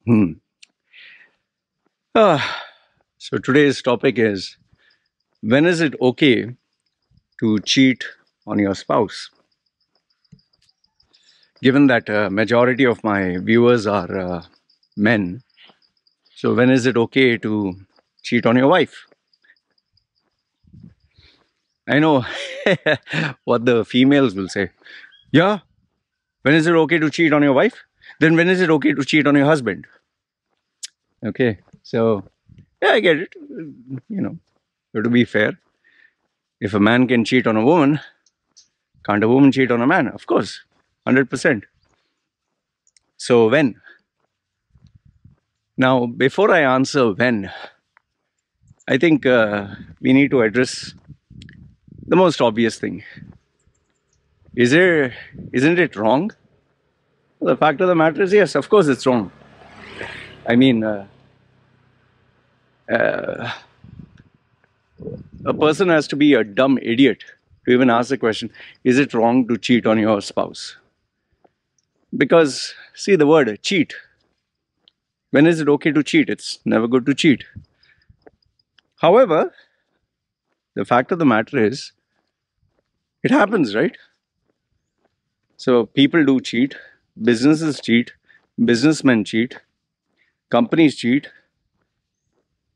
Hmm. Ah, so today's topic is, when is it okay to cheat on your spouse? Given that majority of my viewers are men, so when is it okay to cheat on your wife? I know what the females will say. Yeah, when is it okay to cheat on your wife? Then when is it okay to cheat on your husband? Okay, so yeah, I get it. But to be fair, if a man can cheat on a woman, can't a woman cheat on a man? Of course, 100%. So when? Now, before I answer when, I think we need to address the most obvious thing. Isn't it wrong? The fact of the matter is, yes, of course it's wrong. I mean, uh, a person has to be a dumb idiot to even ask the question, is it wrong to cheat on your spouse? Because, see, the word cheat. When is it okay to cheat? It's never good to cheat. However, the fact of the matter is, it happens, right? So people do cheat, businesses cheat, businessmen cheat, companies cheat.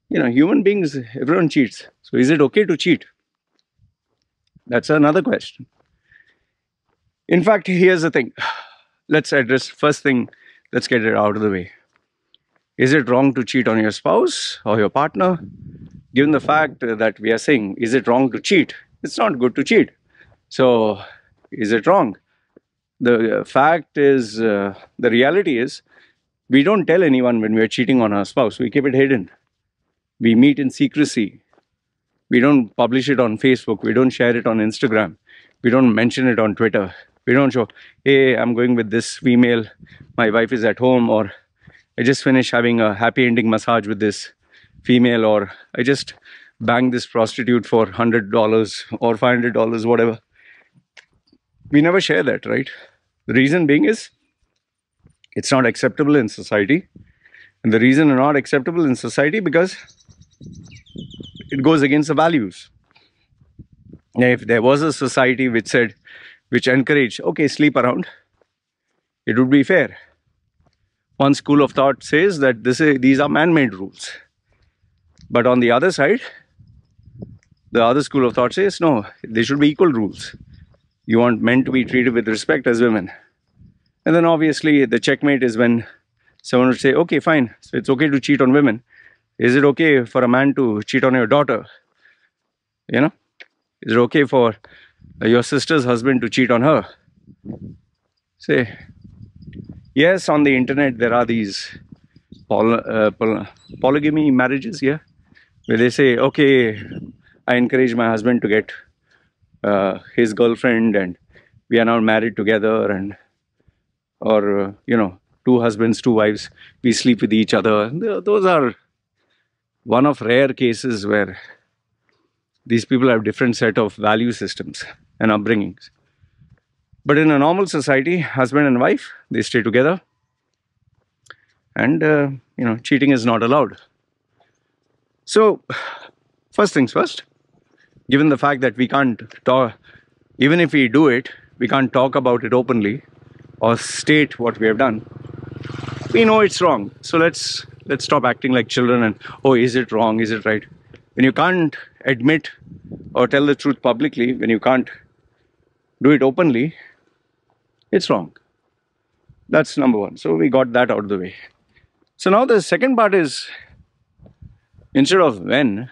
Human beings, everyone cheats. So is it okay to cheat? That's another question. In fact, here's the thing. Let's address first thing, let's get it out of the way. Is it wrong to cheat on your spouse or your partner? Given the fact that we are saying, is it wrong to cheat? It's not good to cheat. So, is it wrong? The fact is, the reality is, we don't tell anyone when we are cheating on our spouse. We keep it hidden. We meet in secrecy. We don't publish it on Facebook. We don't share it on Instagram. We don't mention it on Twitter. We don't show, hey, I'm going with this female. My wife is at home, or I just finished having a happy ending massage with this female, or I just banged this prostitute for $100 or $500, whatever. We never share that, right? The reason being is it's not acceptable in society. And the reason it's not acceptable in society because it goes against the values. Now, if there was a society which encouraged, okay, sleep around, it would be fair. One school of thought says that these are man-made rules. But on the other side, the other school of thought says, no, they should be equal rules. You want men to be treated with respect as women. And then obviously the checkmate is when someone would say, okay, fine, so it's okay to cheat on women. Is it okay for a man to cheat on your daughter? Is it okay for your sister's husband to cheat on her? Say, yes, on the internet there are these polygamy marriages, yeah, where they say, okay, I encourage my husband to get his girlfriend and we are now married together, and or two husbands, two wives, we sleep with each other. Those are one of rare cases where these people have different set of value systems and upbringings. But in a normal society, husband and wife, they stay together, and cheating is not allowed. So first things first, given the fact that we can't talk, even if we do it, we can't talk about it openly or state what we have done, we know it's wrong. So let's stop acting like children and, oh, is it wrong, is it right? When you can't admit or tell the truth publicly, when you can't do it openly, it's wrong. That's number one. So we got that out of the way. So now the second part is, instead of when,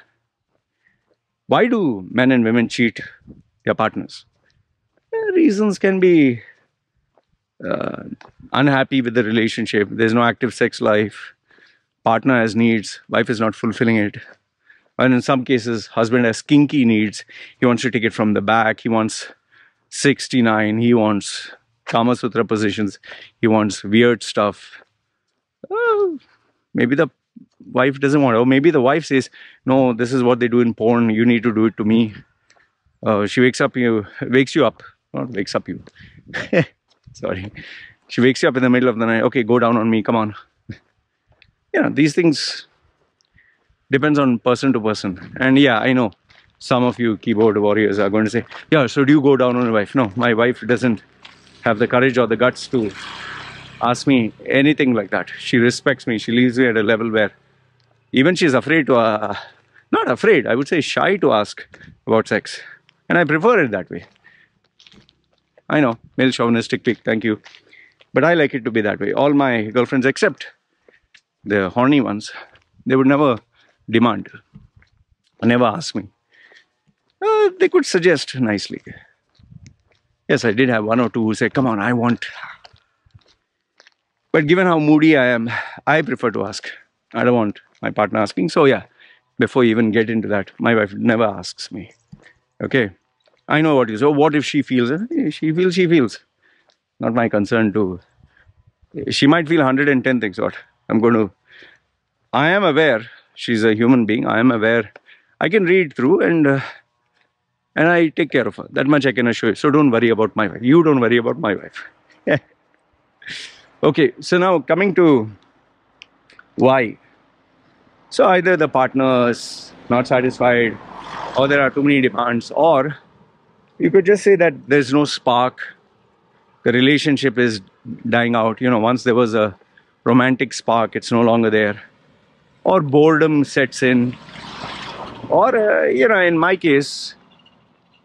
why do men and women cheat their partners? Reasons can be unhappy with the relationship, there's no active sex life, partner has needs, wife is not fulfilling it. And in some cases, husband has kinky needs. He wants to take it from the back. He wants 69. He wants Kama Sutra positions. He wants weird stuff. Maybe the wife doesn't want it. Or maybe the wife says, no, this is what they do in porn. You need to do it to me. She wakes you up. Not wakes up you. Sorry. She wakes you up in the middle of the night. Okay, go down on me. Come on. These things depends on person to person. And yeah, I know some of you keyboard warriors are going to say, yeah, so do you go down on your wife? No, my wife doesn't have the courage or the guts to ask me anything like that. She respects me. She leaves me at a level where even she's afraid to, not afraid, I would say shy to ask about sex. And I prefer it that way. I know, male chauvinistic pick, thank you. But I like it to be that way. All my girlfriends, except the horny ones, they would never demand, never ask me. They could suggest nicely. Yes, I did have one or two who say, come on, I want. But given how moody I am, I prefer to ask. I don't want my partner asking. So yeah, before you even get into that, my wife never asks me. Okay, I know what you say. So what if she feels? She feels, she feels. Not my concern to. She might feel 110 things. What I'm going to. I am aware she's a human being. I am aware. I can read through and I take care of her. That much I can assure you. So don't worry about my wife. You don't worry about my wife. Okay, so now coming to why. So either the partner is not satisfied, or there are too many demands, or you could just say that there's no spark. The relationship is dying out. Once there was a romantic spark, it's no longer there. Or boredom sets in. Or, in my case,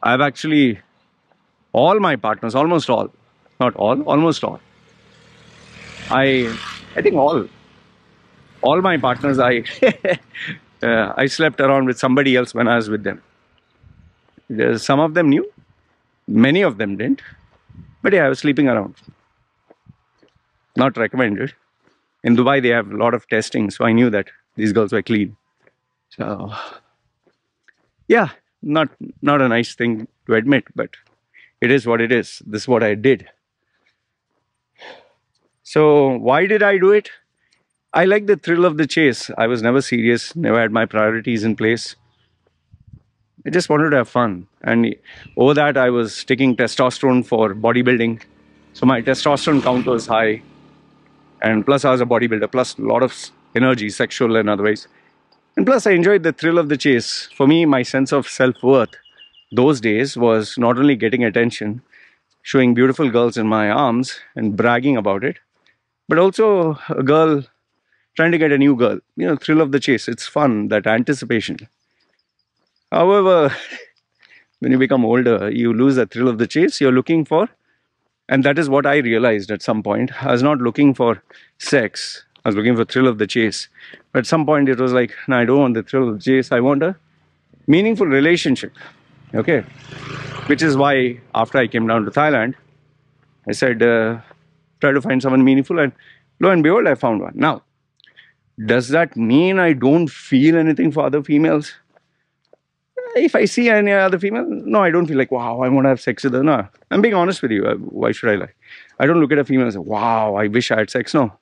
I've actually, all my partners, almost all, not all, almost all. I think all my partners, I slept around with somebody else when I was with them. Some of them knew, many of them didn't. But yeah, I was sleeping around. Not recommended. In Dubai, they have a lot of testing, so I knew that these girls were clean. So, yeah, not a nice thing to admit, but it is what it is. This is what I did. So, why did I do it? I like the thrill of the chase. I was never serious, never had my priorities in place. I just wanted to have fun. And over that, I was taking testosterone for bodybuilding. So my testosterone count was high. And plus, I was a bodybuilder, plus a lot of energy, sexual and otherwise. And plus, I enjoyed the thrill of the chase. For me, my sense of self-worth those days was not only getting attention, showing beautiful girls in my arms and bragging about it, but also a girl trying to get a new girl. Thrill of the chase. It's fun, that anticipation. However, when you become older, you lose the thrill of the chase. You're looking for, and that is what I realized at some point. I was not looking for sex. I was looking for thrill of the chase. But at some point, it was like, no, I don't want the thrill of the chase. I want a meaningful relationship. Okay. Which is why, after I came down to Thailand, I said, try to find someone meaningful. And lo and behold, I found one. Now, does that mean I don't feel anything for other females? If I see any other female, no, I don't feel like, wow, I want to have sex with her. No, I'm being honest with you. Why should I lie? I don't look at a female and say, wow, I wish I had sex. No.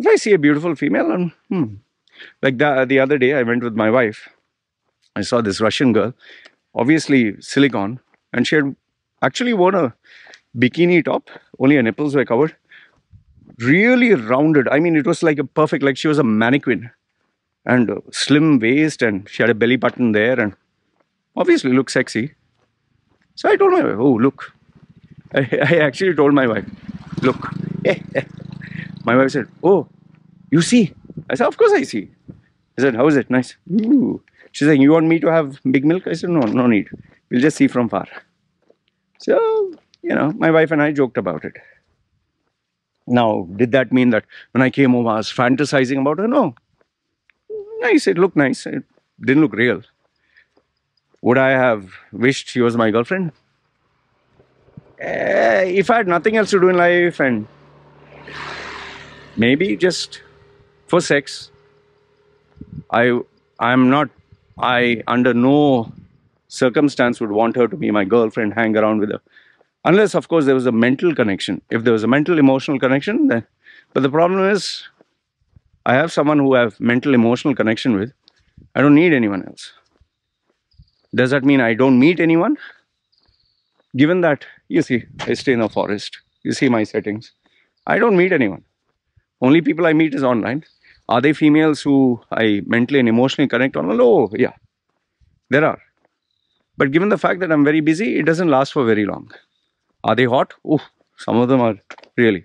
If I see a beautiful female, like the other day, I went with my wife. I saw this Russian girl, obviously silicone, and she had actually worn a bikini top. Only her nipples were covered. Really rounded. I mean, it was like a perfect, like she was a mannequin. And slim waist, and she had a belly button there, and obviously looked sexy. So I told my wife, oh, look. I actually told my wife, look. My wife said, oh, you see? I said, of course I see. I said, how is it? Nice. Ooh. She's saying, you want me to have big milk? I said, no, no need. We'll just see from far. So, my wife and I joked about it. Now, did that mean that when I came home, I was fantasizing about her? No. Nice, it looked nice. It didn't look real. Would I have wished she was my girlfriend? If I had nothing else to do in life and maybe just for sex, I under no circumstance would want her to be my girlfriend, hang around with her. Unless, of course, there was a mental connection. If there was a mental, emotional connection, then. But the problem is, I have someone who I have mental, emotional connection with. I don't need anyone else. Does that mean I don't meet anyone? Given that, you see, I stay in a forest. You see my settings. I don't meet anyone. Only people I meet is online. Are they females who I mentally and emotionally connect on? Well, oh, yeah, there are. But given the fact that I'm very busy, it doesn't last for very long. Are they hot? Oh, some of them are really.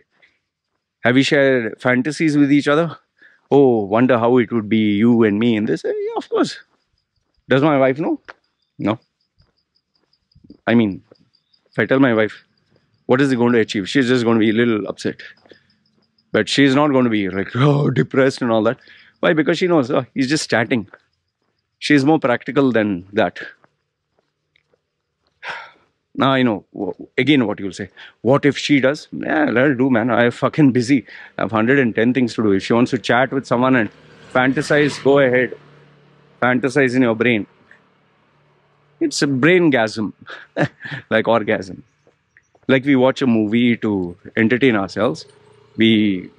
Have we shared fantasies with each other? Oh, wonder how it would be you and me in this. Yeah, of course. Does my wife know? No. I mean, if I tell my wife, what is he going to achieve? She's just going to be a little upset. But she's not going to be like, oh, depressed and all that. Why? Because she knows, oh, he's just chatting. She's more practical than that. Now I know, again, what you'll say. What if she does? Yeah, let her do, man. I'm fucking busy. I have 110 things to do. If she wants to chat with someone and fantasize, go ahead. Fantasize in your brain. It's a brain-gasm, like orgasm. Like we watch a movie to entertain ourselves. We,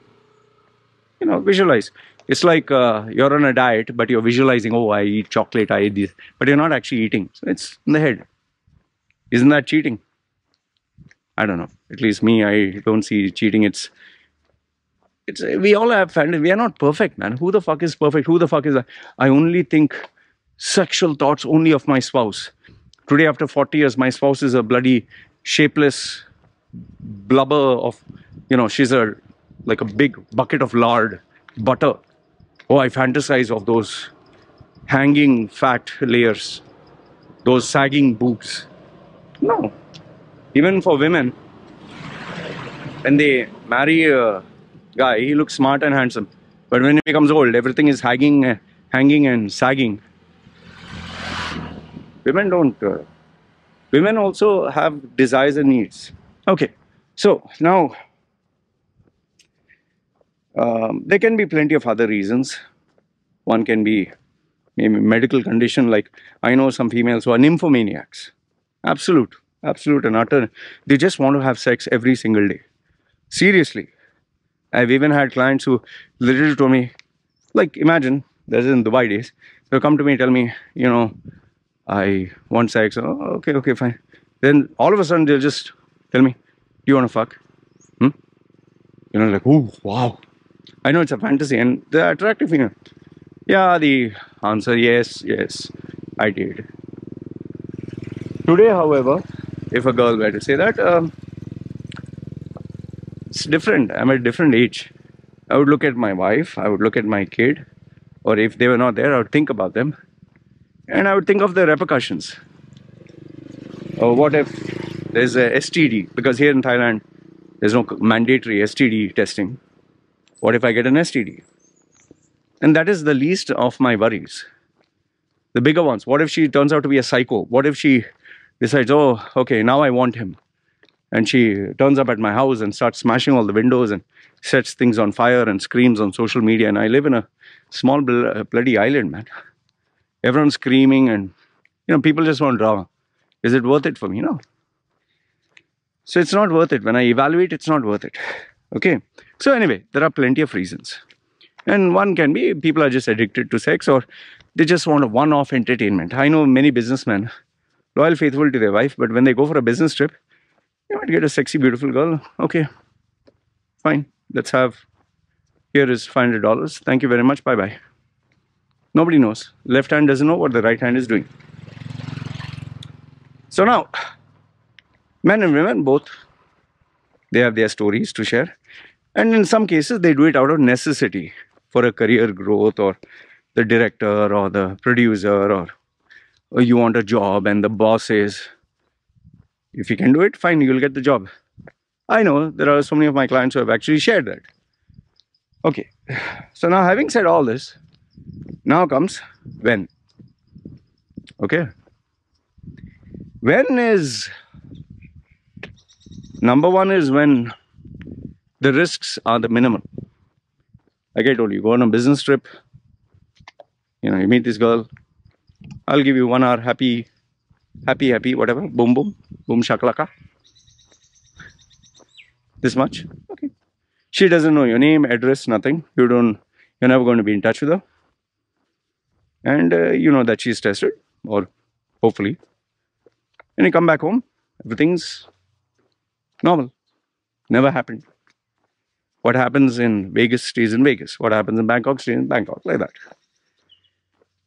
visualize. It's like you're on a diet, but you're visualizing, oh, I eat chocolate, I eat this. But you're not actually eating. So it's in the head. Isn't that cheating? I don't know. At least me, I don't see cheating. It's we all have fantasy. We are not perfect, man. Who the fuck is perfect? Who the fuck is that? I only think sexual thoughts only of my spouse. Today, after 40 years, my spouse is a bloody shapeless blubber of, she's like a big bucket of lard, butter. Oh, I fantasize of those hanging fat layers, those sagging boobs. No. Even for women, when they marry a guy, he looks smart and handsome. But when he becomes old, everything is hanging and sagging. Women don't. Women also have desires and needs. Okay, so now there can be plenty of other reasons. One can be maybe medical condition. Like I know some females who are nymphomaniacs. Absolute and utter. They just want to have sex every single day. Seriously. I've even had clients who literally told me, like, imagine, this is in Dubai days, they'll come to me and tell me, I want sex. Oh, okay, fine. Then all of a sudden they'll just tell me, do you want to fuck? Like, oh, wow. I know it's a fantasy and they're attractive. Yeah, the answer, yes, I did. Today, however, if a girl were to say that, it's different. I'm at a different age. I would look at my wife, I would look at my kid, or if they were not there, I would think about them. And I would think of the repercussions. Or what if there's a STD? Because here in Thailand, there's no mandatory STD testing. What if I get an STD? And that is the least of my worries. The bigger ones, what if she turns out to be a psycho? What if she decides, oh, okay, now I want him. And she turns up at my house and starts smashing all the windows and sets things on fire and screams on social media. And I live in a small bloody island, man. Everyone's screaming and, people just want drama. Is it worth it for me? No. So it's not worth it. When I evaluate, it's not worth it. Okay. So anyway, there are plenty of reasons. And one can be people are just addicted to sex or they just want a one-off entertainment. I know many businessmen, loyal, faithful to their wife, but when they go for a business trip, you might get a sexy, beautiful girl. Okay, fine. Let's have, here is $500. Thank you very much. Bye-bye. Nobody knows. Left hand doesn't know what the right hand is doing. So now, men and women both, they have their stories to share. And in some cases, they do it out of necessity for a career growth or the director or the producer or you want a job and the boss says, if you can do it, fine, you'll get the job. I know there are so many of my clients who have actually shared that. Okay, so now having said all this, now comes when. Okay, when is, number one is when the risks are the minimum. Like I told you, go on a business trip, you meet this girl, I'll give you 1 hour happy, whatever, boom, shakalaka. This much, okay. She doesn't know your name, address, nothing. You're never going to be in touch with her. And you know that she's tested, or hopefully. And you come back home, everything's normal. Never happened. What happens in Vegas stays in Vegas. What happens in Bangkok stays in Bangkok, like that.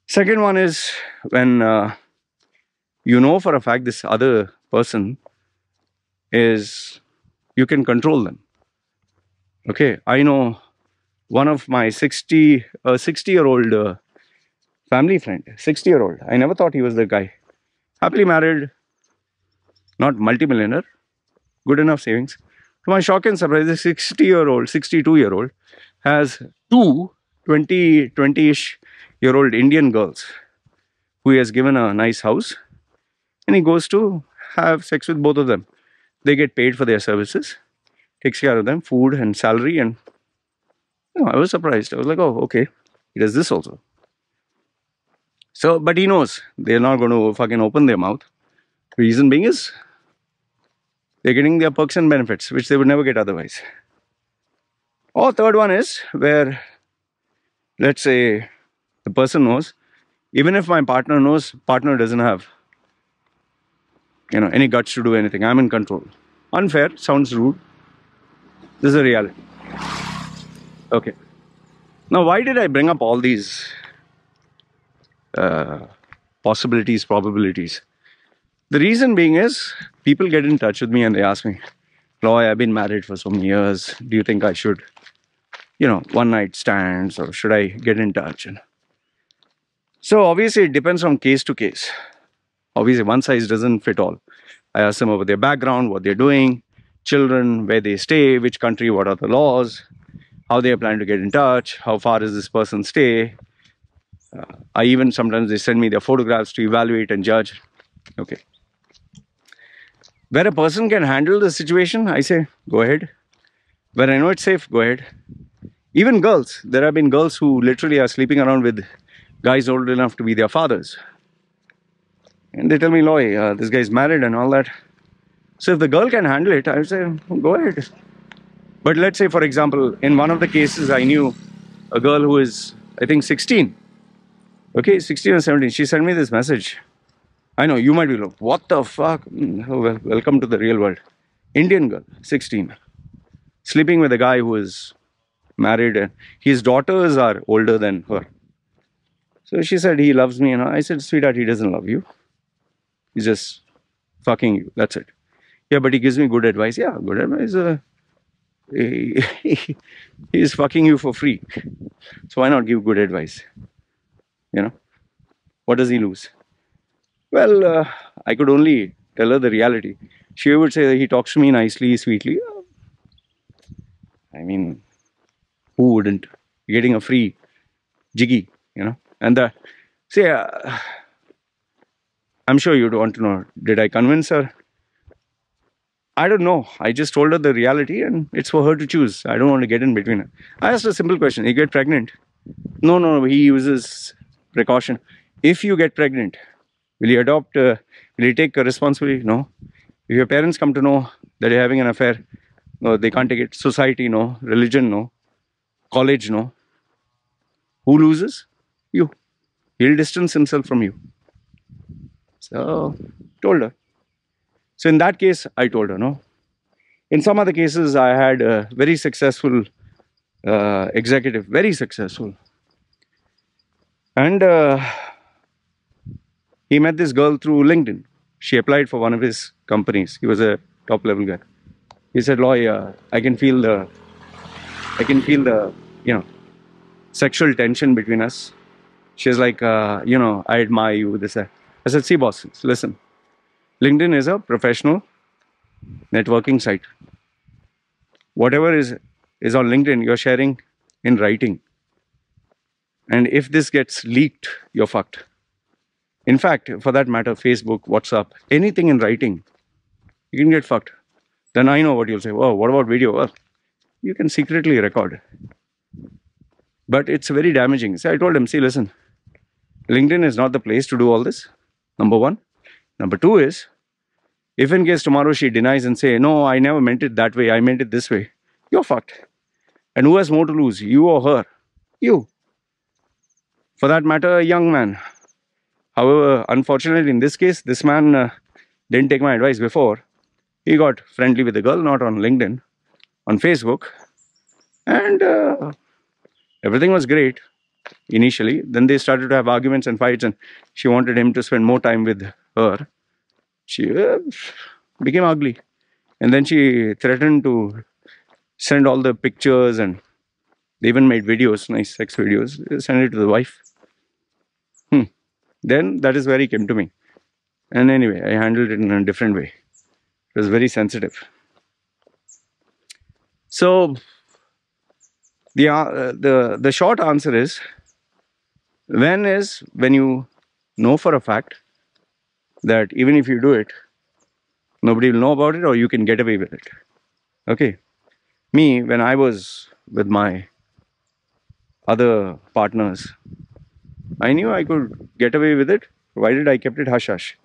Second one is when you know for a fact this other person is, you can control them. Okay, I know one of my 60-year-old family friend, 60-year-old. I never thought he was the guy. Happily married, not multimillionaire, good enough savings. To my shock and surprise, the 60-year-old, 62-year-old has two 20-ish year old Indian girls who he has given a nice house, and he goes to have sex with both of them. They get paid for their services, takes care of them, food and salary, and I was surprised. I was like, oh, okay, he does this also. So, but he knows they're not going to fucking open their mouth. Reason being is they're getting their perks and benefits, which they would never get otherwise. Or third one is where, let's say, the person knows, even if my partner knows, partner doesn't have, any guts to do anything. I'm in control. Unfair, sounds rude. This is a reality. Okay. Now, why did I bring up all these possibilities, probabilities? The reason being is people get in touch with me and they ask me, Loy, I've been married for so many years. Do you think I should, one night stands, or should I get in touch? So obviously it depends from case to case. Obviously one size doesn't fit all. I ask them about their background, what they're doing, children, where they stay, which country, what are the laws, how they are planning to get in touch, how far does this person stay. I even sometimes they send me their photographs to evaluate and judge. Okay. Where a person can handle the situation, I say, go ahead. Where I know it's safe, go ahead. Even girls, there have been girls who literally are sleeping around with guys old enough to be their fathers. And they tell me, Loy, this guy's married and all that. So if the girl can handle it, I would say, go ahead. But let's say, for example, in one of the cases, I knew a girl who is, I think, 16. Okay, 16 or 17. She sent me this message. I know, you might be like, what the fuck? Oh, well, welcome to the real world. Indian girl, 16. Sleeping with a guy who is married, and his daughters are older than her. So she said, he loves me. And I said, sweetheart, he doesn't love you. He's just fucking you. That's it. Yeah, but he gives me good advice. Yeah, good advice. He's fucking you for free. So why not give good advice? What does he lose? Well, I could only tell her the reality. She would say that he talks to me nicely, sweetly. I mean, who wouldn't? Getting a free jiggy, And see, I'm sure you'd want to know, did I convince her? I don't know. I just told her the reality and it's for her to choose. I don't want to get in between her. I asked a simple question. You get pregnant? No, he uses precaution. If you get pregnant, will you adopt, will you take a responsibility? No. If your parents come to know that you're having an affair, no, they can't take it. Society, no. Religion, no. College, no. Who loses? You. He'll distance himself from you. So, told her. So in that case, I told her, no. In some other cases, I had a very successful executive, very successful. And he met this girl through LinkedIn. She applied for one of his companies. He was a top level guy. He said, Loy, I can feel the, sexual tension between us. She's like, I admire you, this, that. I said, see, boss, listen. LinkedIn is a professional networking site. Whatever is on LinkedIn, you're sharing in writing. And if this gets leaked, you're fucked. In fact, for that matter, Facebook, WhatsApp, anything in writing, you can get fucked. Then I know what you'll say. Oh, what about video? Well, you can secretly record. But it's very damaging. So I told him, see, listen, LinkedIn is not the place to do all this. Number one. Number two is, if in case tomorrow she denies and say, no, I never meant it that way, I meant it this way, you're fucked. And who has more to lose, you or her? You. For that matter, a young man. However, unfortunately, in this case, this man didn't take my advice before. He got friendly with the girl, not on LinkedIn, on Facebook. And everything was great initially. Then they started to have arguments and fights, and she wanted him to spend more time with her. She became ugly. And then she threatened to send all the pictures, and they even made videos, nice sex videos, send it to the wife. Then that is where he came to me. And anyway, I handled it in a different way. It was very sensitive. So the short answer is, when you know for a fact that even if you do it, nobody will know about it, or you can get away with it. Okay. Me, when I was with my other partners, I knew I could get away with it, provided I kept it hush hush.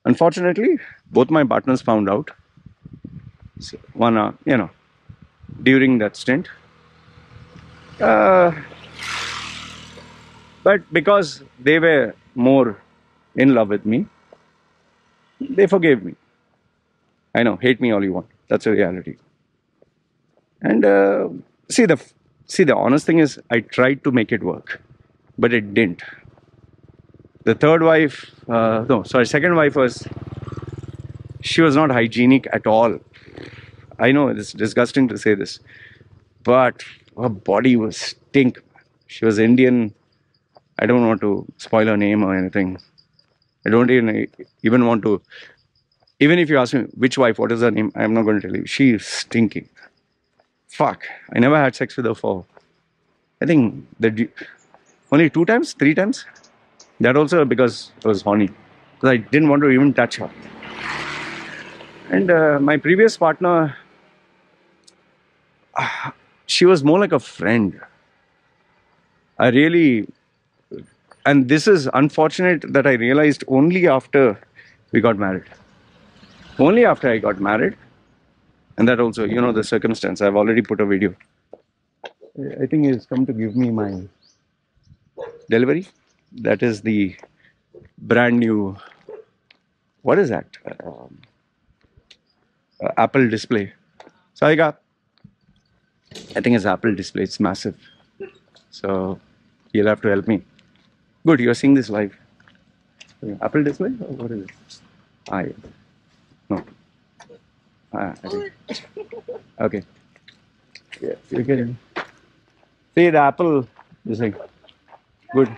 Unfortunately, both my partners found out. So one, during that stint. But because they were more in love with me, they forgave me. I know, hate me all you want. That's a reality. And see, the honest thing is, I tried to make it work, but it didn't. The second wife she was not hygienic at all. I know it's disgusting to say this, but her body was stink. She was Indian. I don't want to spoil her name or anything. I don't even want to. Even if you ask me which wife, what is her name, I'm not going to tell you. She is stinking. Fuck. I never had sex with her for, I think, only 2 times, 3 times. That also because I was horny. Because I didn't want to even touch her. And my previous partner, she was more like a friend. And this is unfortunate that I realized only after we got married. Only after I got married. And that also, the circumstance. I've already put a video. I think he's come to give me my delivery. That is the brand new, what is that? Apple display. So I think it's Apple display. It's massive. So you'll have to help me. Good, you're seeing this live. Apple display? Or what is it? Yeah. No. I think. Okay. Yeah, you can see the Apple display. Good.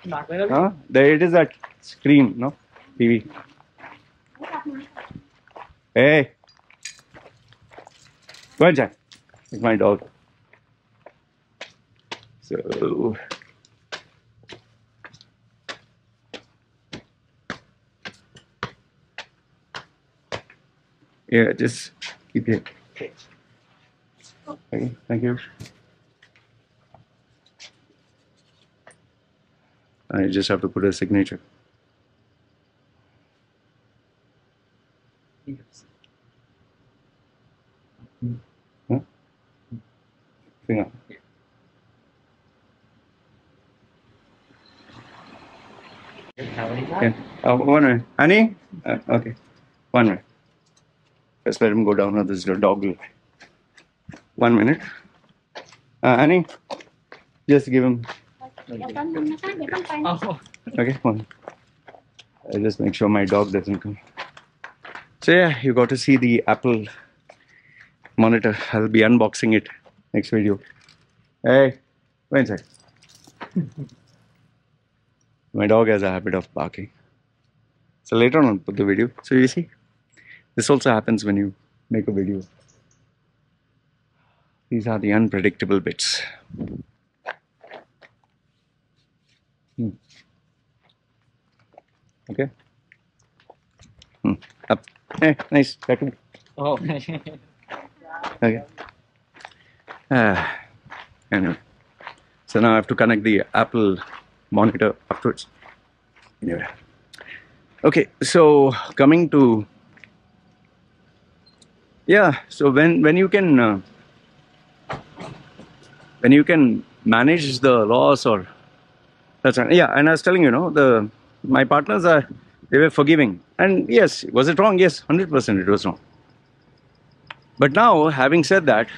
Huh? There it is, that screen, no? TV. Hey. Go ahead, Jack. It's my dog. So. Yeah, just keep it. Okay, thank you. I just have to put a signature. Huh? Finger. Okay. 1 minute. Honey? Okay. 1 minute. Just let him go down. This dog. 1 minute. Honey? Just give him. Okay, one. I'll just make sure my dog doesn't come. So yeah, you got to see the Apple monitor. I'll be unboxing it next video. Hey, go inside. My dog has a habit of barking. So later on I'll put the video. So you see, this also happens when you make a video. These are the unpredictable bits. Okay. Up. Hey, nice. Back to me. Oh. Okay. Anyway. So now I have to connect the Apple monitor afterwards. Anyway. Okay, so coming to, yeah, so when you can manage the loss, or that's right. Yeah, and I was telling my partners they were forgiving, and yes, was it wrong? Yes, 100% it was wrong. But now, having said that,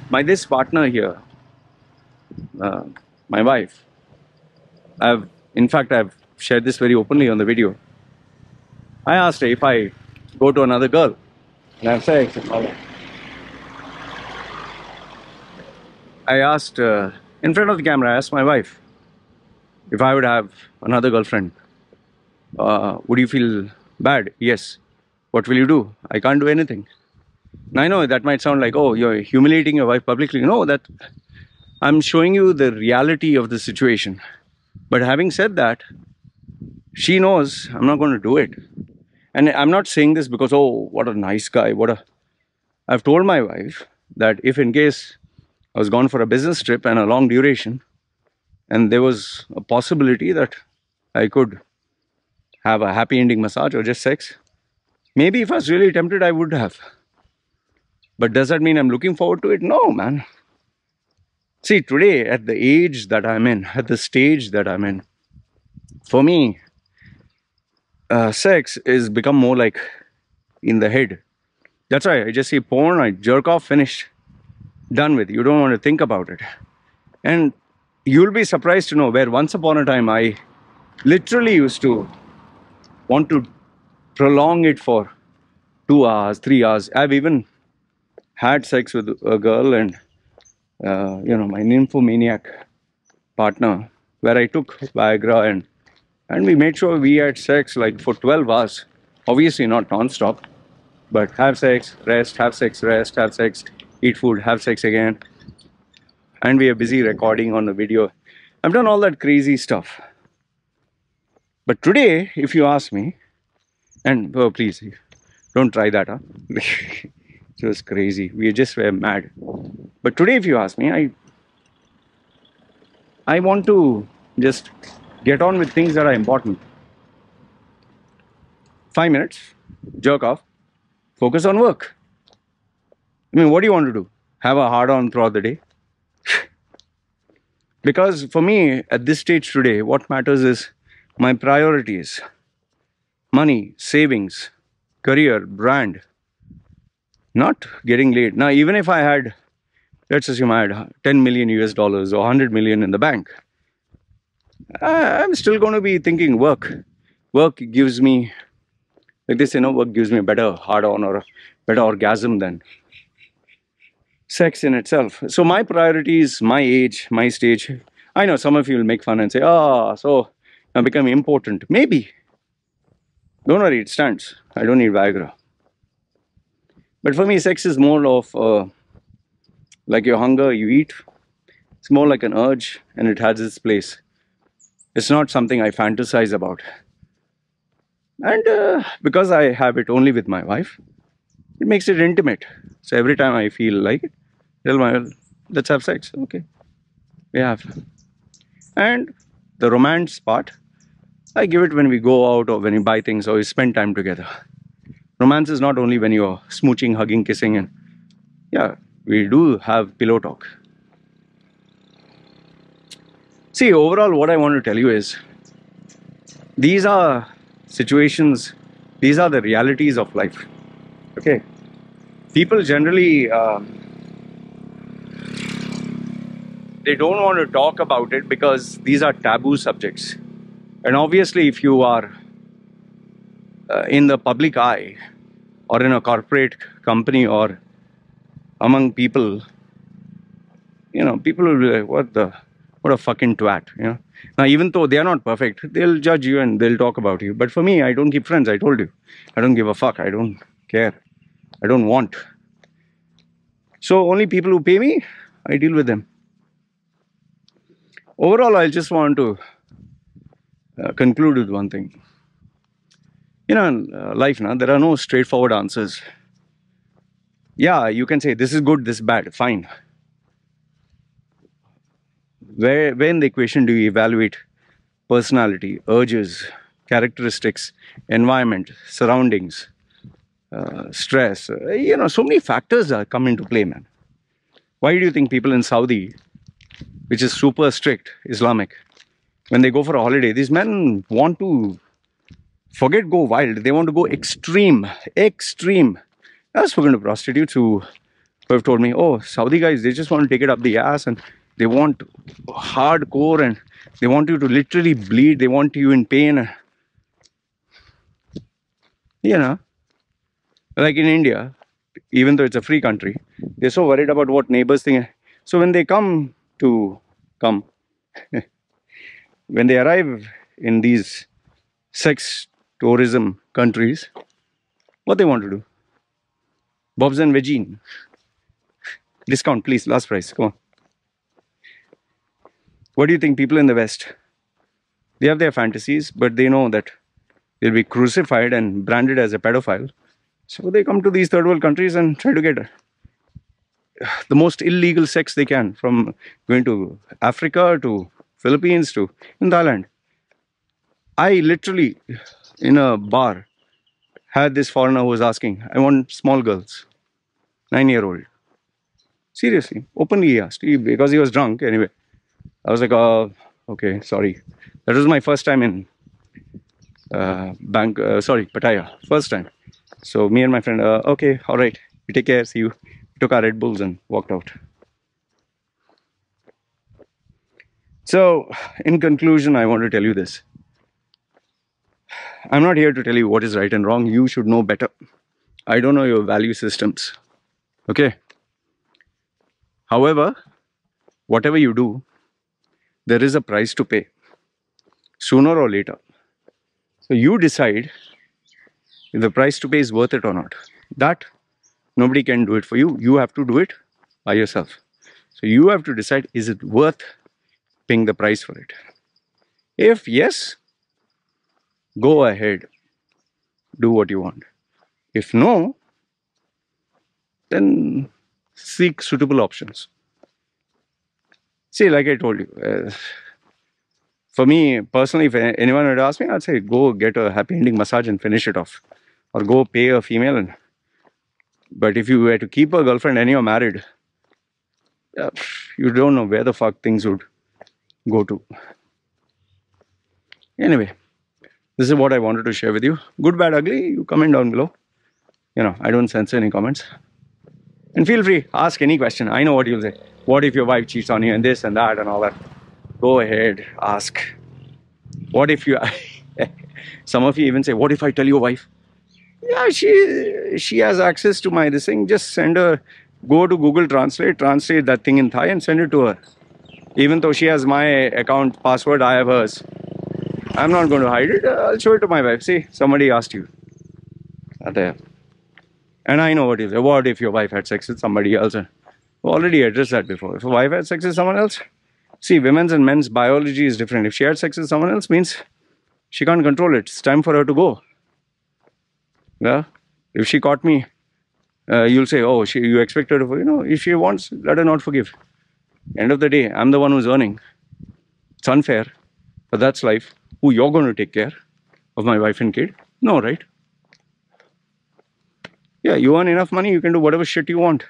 My this partner here, uh, my wife, in fact, I've shared this very openly on the video. I asked her if I go to another girl and have sex, I asked in front of the camera, I asked my wife if I would have another girlfriend, would you feel bad? Yes. What will you do? I can't do anything. Now, I know that might sound like, oh, you're humiliating your wife publicly. No, that I'm showing you the reality of the situation. But having said that, she knows I'm not going to do it. And I'm not saying this because, oh, what a nice guy. I've told my wife that if in case I was gone for a business trip and a long duration, and there was a possibility that I could have a happy ending massage or just sex, maybe if I was really tempted, I would have. But does that mean I'm looking forward to it? No, man. See, today, at the age that I'm in, at the stage that I'm in, for me, sex is become more like in the head. That's why I just see porn, I jerk off, finished, done with. You don't want to think about it. And you'll be surprised to know where once upon a time I literally used to want to prolong it for 2 hours, 3 hours. I've even had sex with a girl and my nymphomaniac partner, where I took Viagra and we made sure we had sex like for 12 hours. Obviously not non-stop, but have sex, rest, have sex, rest, have sex, eat food, have sex again. And we are busy recording on the video. I've done all that crazy stuff. But today, if you ask me, and oh, please, don't try that, huh? It was crazy. We just were mad. But today, if you ask me, I want to just get on with things that are important. 5 minutes, jerk off, focus on work. I mean, what do you want to do? Have a hard-on throughout the day? Because for me, at this stage today, what matters is my priorities. Money, savings, career, brand. Not getting laid. Now, even if I had, let's assume I had 10 million US dollars or 100 million in the bank, I'm still going to be thinking work. Work gives me, like this, work gives me a better hard-on or a better orgasm than sex in itself. So my priorities, my age, my stage. I know some of you will make fun and say, so I'm becoming important. Maybe. Don't worry, it stands. I don't need Viagra. But for me, sex is more of like your hunger, you eat. It's more like an urge and it has its place. It's not something I fantasize about. And because I have it only with my wife, it makes it intimate. So every time I feel like it, tell my wife, let's have sex. Okay, we have. And the romance part, I give it when we go out or when we buy things or we spend time together. Romance is not only when you're smooching, hugging, kissing, and yeah, we do have pillow talk. See, overall, what I want to tell you is these are situations, these are the realities of life. Okay? People generally, they don't want to talk about it because these are taboo subjects. And obviously, if you are in the public eye or in a corporate company or among people, people will be like, what a fucking twat, Now, even though they are not perfect, they'll judge you and they'll talk about you. But for me, I don't keep friends, I told you. I don't give a fuck, I don't care. I don't want. So only people who pay me, I deal with them. Overall, I just want to conclude with one thing. In life, there are no straightforward answers. Yeah, you can say this is good, this is bad, fine. Where in the equation do you evaluate personality, urges, characteristics, environment, surroundings, stress? So many factors come into play, man. Why do you think people in Saudi, which is super strict Islamic, when they go for a holiday, these men want to go wild. They want to go extreme. I've spoken to prostitutes who who have told me, oh, Saudi guys, they just want to take it up the ass and they want hardcore and they want you to literally bleed. They want you in pain. You know, like in India, even though it's a free country, they're so worried about what neighbors think. So when they when they arrive in these sex tourism countries, what they want to do? Bob's and veggie. Discount, please, last price, come on. What do you think people in the West, they have their fantasies, but they know that they'll be crucified and branded as a pedophile. So they come to these third world countries and try to get the most illegal sex they can, from going to Africa to Philippines to in Thailand. I literally, in a bar, had this foreigner who was asking, I want small girls, 9-year-old. Seriously, openly he asked, because he was drunk anyway. I was like, okay, sorry. That was my first time in Pattaya, first time. So me and my friend, okay, all right, you take care, see you. We took our Red Bulls and walked out. So, in conclusion, I want to tell you this. I'm not here to tell you what is right and wrong. You should know better. I don't know your value systems. Okay? However, whatever you do, there is a price to pay. Sooner or later. So you decide if the price to pay is worth it or not. That, nobody can do it for you. You have to do it by yourself. So you have to decide, is it worth paying the price for it? If yes, go ahead. Do what you want. If no, then seek suitable options. See, like I told you, for me personally, if anyone would ask me, I'd say go get a happy ending massage and finish it off. Or go pay a female. But if you were to keep a girlfriend and you're married, you don't know where the fuck things would go to. Anyway, this is what I wanted to share with you. Good, bad, ugly, you comment down below. You know, I don't censor any comments. And feel free, ask any question. I know what you'll say. What if your wife cheats on you and this and that and all that? Go ahead, ask. What if you... Some of you even say, what if I tell your wife? Yeah, she has access to my this thing. Just send her, go to Google Translate that thing in Thai and send it to her. Even though she has my account password, I have hers. I'm not going to hide it. I'll show it to my wife. See, somebody asked you. There. And I know what you say. What if your wife had sex with somebody else? We already addressed that before. If a wife had sex with someone else, see, women's and men's biology is different. If she had sex with someone else, means she can't control it. It's time for her to go. Yeah. If she caught me, you'll say, oh, you expect her to forgive. No, if she wants, let her not forgive. End of the day, I'm the one who's earning. It's unfair, but that's life. Who you're going to take care of, my wife and kid? No, right? Yeah, you earn enough money, you can do whatever shit you want.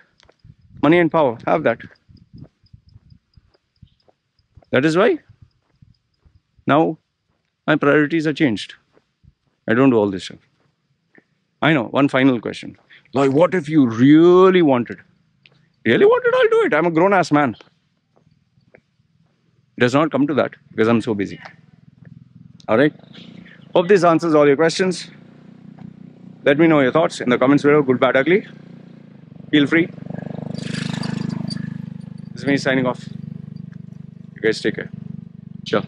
Money and power, have that. That is why now my priorities are changed. I don't do all this stuff. I know, one final question. Like, what if you really wanted? Really wanted, I'll do it. I'm a grown-ass man. It does not come to that because I'm so busy. Alright? Hope this answers all your questions. Let me know your thoughts in the comments below. Good, bad, ugly. Feel free. This is me signing off. You guys take care. Ciao.